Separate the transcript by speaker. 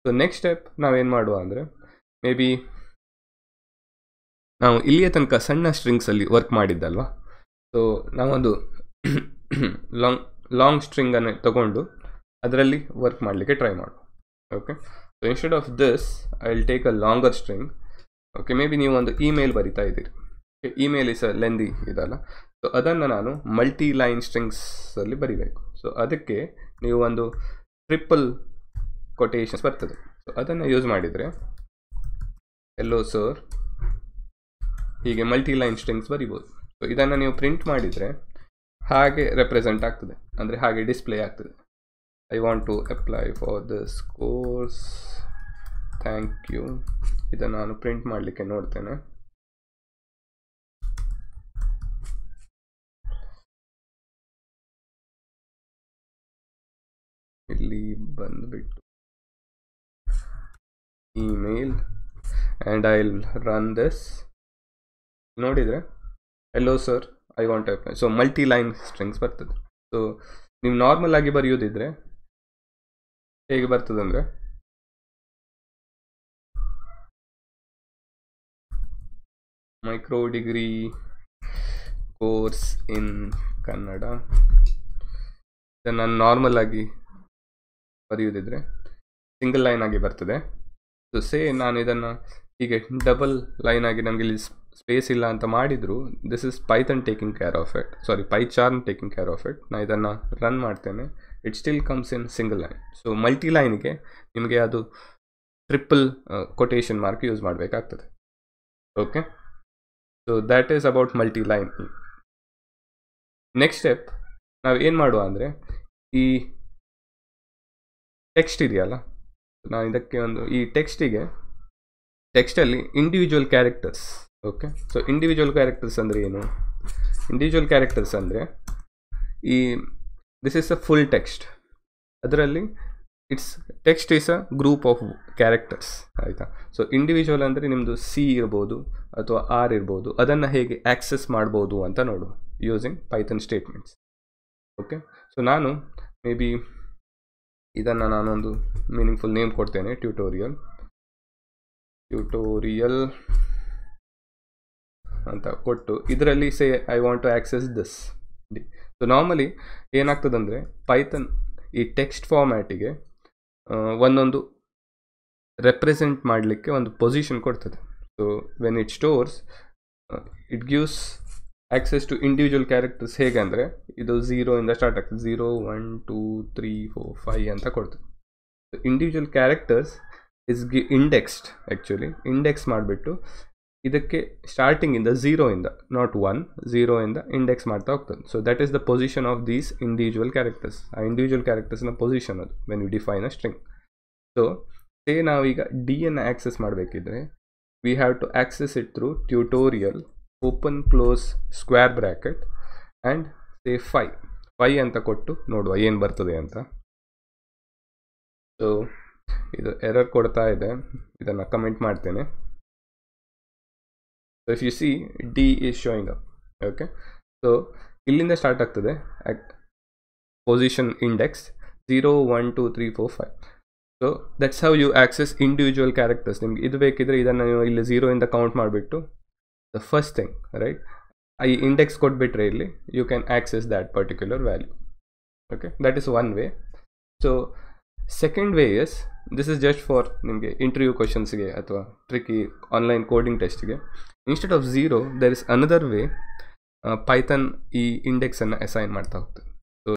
Speaker 1: So next step ನಾವೇನು ಮಾಡುವ ಅಂದರೆ ಮೇ ಬಿ ನಾವು ಇಲ್ಲಿಯ ತನಕ ಸಣ್ಣ ಸ್ಟ್ರಿಂಗ್ಸಲ್ಲಿ ವರ್ಕ್ ಮಾಡಿದ್ದಲ್ವಾ. ಸೊ ನಾವೊಂದು ಲಾಂಗ್ ಸ್ಟ್ರಿಂಗನ್ನು ತಗೊಂಡು ಅದರಲ್ಲಿ ವರ್ಕ್ ಮಾಡಲಿಕ್ಕೆ ಟ್ರೈ ಮಾಡುವ. Okay, so instead of this I will take a longer string. Okay, may be ನೀವು ಒಂದು ಇಮೇಲ್ ಬರಿತಾ ಇದ್ದೀರಿ. ಇಮೇಲ್ ಇಸ್ ಅ ಲೆಂದಿ ಇದಲ್ಲ. ಸೊ ಅದನ್ನು ನಾನು ಮಲ್ಟಿ ಲೈನ್ ಸ್ಟ್ರಿಂಗ್ಸಲ್ಲಿ ಬರಿಬೇಕು. ಸೊ ಅದಕ್ಕೆ ನೀವು ಒಂದು ಟ್ರಿಪಲ್ ಕೊಟೇಶನ್ಸ್ ಬರ್ತದೆ. ಸೊ ಅದನ್ನು ಯೂಸ್ ಮಾಡಿದರೆ ಎಲ್ಲೋ ಸರ್ ಹೀಗೆ ಮಲ್ಟಿ ಲೈನ್ ಸ್ಟ್ರಿಂಗ್ಸ್ ಬರಿಬೋದು. ಸೊ ಇದನ್ನು ನೀವು ಪ್ರಿಂಟ್ ಮಾಡಿದರೆ ಹಾಗೆ ರೆಪ್ರೆಸೆಂಟ್ ಆಗ್ತದೆ, ಅಂದರೆ ಹಾಗೆ ಡಿಸ್ಪ್ಲೇ ಆಗ್ತದೆ. I want to apply for this course, thank you. ಇದನ್ನು ನಾನು ಪ್ರಿಂಟ್ ಮಾಡಲಿಕ್ಕೆ ನೋಡ್ತೇನೆ. ಇಲ್ಲಿ ಬಂದುಬಿಟ್ಟು email and I will run this. ನೋಡಿದರೆ hello sir I want to apply. So multi line strings ಬರ್ತದೆ. ಸೊ ನೀವು ನಾರ್ಮಲ್ ಆಗಿ ಬರೆಯೋದಿದ್ರೆ ಹೇಗೆ ಬರ್ತದೆ ಅಂದರೆ micro degree course in Kannada, ಇದನ್ನು ನಾನು ನಾರ್ಮಲ್ ಆಗಿ ಬರೆಯೋದಿದ್ರೆ ಸಿಂಗಲ್ ಲೈನ್ ಆಗಿ ಬರ್ತದೆ. ಸೊ ನಾನು ಇದನ್ನು ಹೀಗೆ ಡಬಲ್ ಲೈನ್ ಆಗಿ ನಮಗೆ ಇಲ್ಲಿ ಸ್ಪೇಸ್ ಇಲ್ಲ ಅಂತ ಮಾಡಿದ್ರು, this is Python taking care of it, sorry PyCharm taking care of it. ನಾನು ಇದನ್ನು ರನ್ ಮಾಡ್ತೇನೆ, it still comes in single line. So multi ಲೈನ್ಗೆ ನಿಮಗೆ ಅದು ಟ್ರಿಪಲ್ ಕೊಟೇಶನ್ ಮಾರ್ಕ್ ಯೂಸ್ ಮಾಡಬೇಕಾಗ್ತದೆ. Okay, so that is about multi line. Next step ನಾವು ಏನು ಮಾಡುವ ಅಂದರೆ ಈ ಟೆಕ್ಸ್ಟ್ ಇದೆಯಲ್ಲ, ನಾನು ಇದಕ್ಕೆ ಈ ಟೆಕ್ಸ್ಟಲ್ಲಿ individual characters. Okay, so individual characters ಅಂದರೆ ಏನು? ಇಂಡಿವಿಜುವಲ್ ಕ್ಯಾರೆಕ್ಟರ್ಸ್ ಅಂದರೆ this is a full text, ಅದರಲ್ಲಿ text is a group of characters, ಆಯಿತಾ. ಸೊ ಇಂಡಿವಿಜುವಲ್ ಅಂದರೆ ನಿಮ್ಮದು ಸಿ ಇರ್ಬೋದು ಅಥವಾ ಆರ್ ಇರ್ಬೋದು, ಅದನ್ನು ಹೇಗೆ ಆಕ್ಸೆಸ್ ಮಾಡ್ಬೋದು ಅಂತ ನೋಡುವ using Python statements. Okay, so ನಾನು ಮೇ ಬಿ ಇದನ್ನು ನಾನೊಂದು ಮೀನಿಂಗ್ಫುಲ್ ನೇಮ್ ಕೊಡ್ತೇನೆ, ಟ್ಯೂಟೋರಿಯಲ್ ಅಂತ ಕೊಟ್ಟು ಇದರಲ್ಲಿ say I want to access this. So normally ಏನಾಗ್ತದಂದರೆ ಪೈಥಾನ್ ಈ ಟೆಕ್ಸ್ಟ್ ಫಾರ್ಮ್ಯಾಟಿಗೆ ಒಂದೊಂದು ರೆಪ್ರೆಸೆಂಟ್ ಮಾಡಲಿಕ್ಕೆ ಒಂದು ಪೊಸಿಷನ್ ಕೊಡ್ತದೆ. So when it stores it gives access to individual characters. ಹೇಗೆ ಅಂದರೆ ಇದು 0 ಇಂದ ಸ್ಟಾರ್ಟ್ ಆಗ್ತದೆ, 0 1 2 3 4 5 ಅಂತ ಕೊಡ್ತದೆ. Individual characters is indexed, actually index ಮಾಡಿಬಿಟ್ಟು ಇದಕ್ಕೆ ಸ್ಟಾರ್ಟಿಂಗಿಂದ 0 ಇಂದ ನಾಟ್ 0 ಇಂದ ಇಂಡೆಕ್ಸ್ ಮಾಡ್ತಾ ಹೋಗ್ತದೆ. So that is the position of these individual characters. ಆ ಇಂಡಿವಿಜುವಲ್ ಕ್ಯಾರೆಕ್ಟರ್ಸ್ನ ಪೊಸಿಷನ್ ಅದು when you define a string. So ನಾವೀಗ ಡಿಯನ್ನು ಆಕ್ಸೆಸ್ ಮಾಡಬೇಕಿದ್ರೆ we have to access it through tutorial open close square bracket and say 5 ಅಂತ ಕೊಟ್ಟು ನೋಡುವ ಏನು ಬರ್ತದೆ ಅಂತ. ಸೊ ಇದು ಎರರ್ ಕೊಡ್ತಾ ಇದೆ, ಇದನ್ನು ಕಮೆಂಟ್ ಮಾಡ್ತೇನೆ. So if you see D is showing up. Okay, so ಇಲ್ಲಿಂದ ಸ್ಟಾರ್ಟ್ ಆಗ್ತದೆ position index 0 1 2 3 4 5. So that's how you access individual characters. ನಿಮ್ಗೆ ಇದು ಬೇಕಿದ್ರೆ ಇದನ್ನು ನೀವು ಇಲ್ಲಿ 0 ಇಂದ ಕೌಂಟ್ ಮಾಡಿಬಿಟ್ಟು ದ ಫಸ್ಟ್ ಥಿಂಗ್ ರೈಟ್ ಈ ಇಂಡೆಕ್ಸ್ ಕೊಟ್ಬಿಟ್ರೆ ಇಲ್ಲಿ you can access that particular value. Okay, that is one way. So second way is this is just for ನಿಮಗೆ ಇಂಟರ್ವ್ಯೂ ಕ್ವಶನ್ಸ್ಗೆ ಅಥವಾ ಟ್ರಿಕ್ಕಿ ಆನ್ಲೈನ್ ಕೋಡಿಂಗ್ ಟೆಸ್ಟ್ಗೆ. Instead of 0 there is another way Python ಈ ಇಂಡೆಕ್ಸನ್ನು assign ಮಾಡ್ತಾ ಹೋಗ್ತದೆ.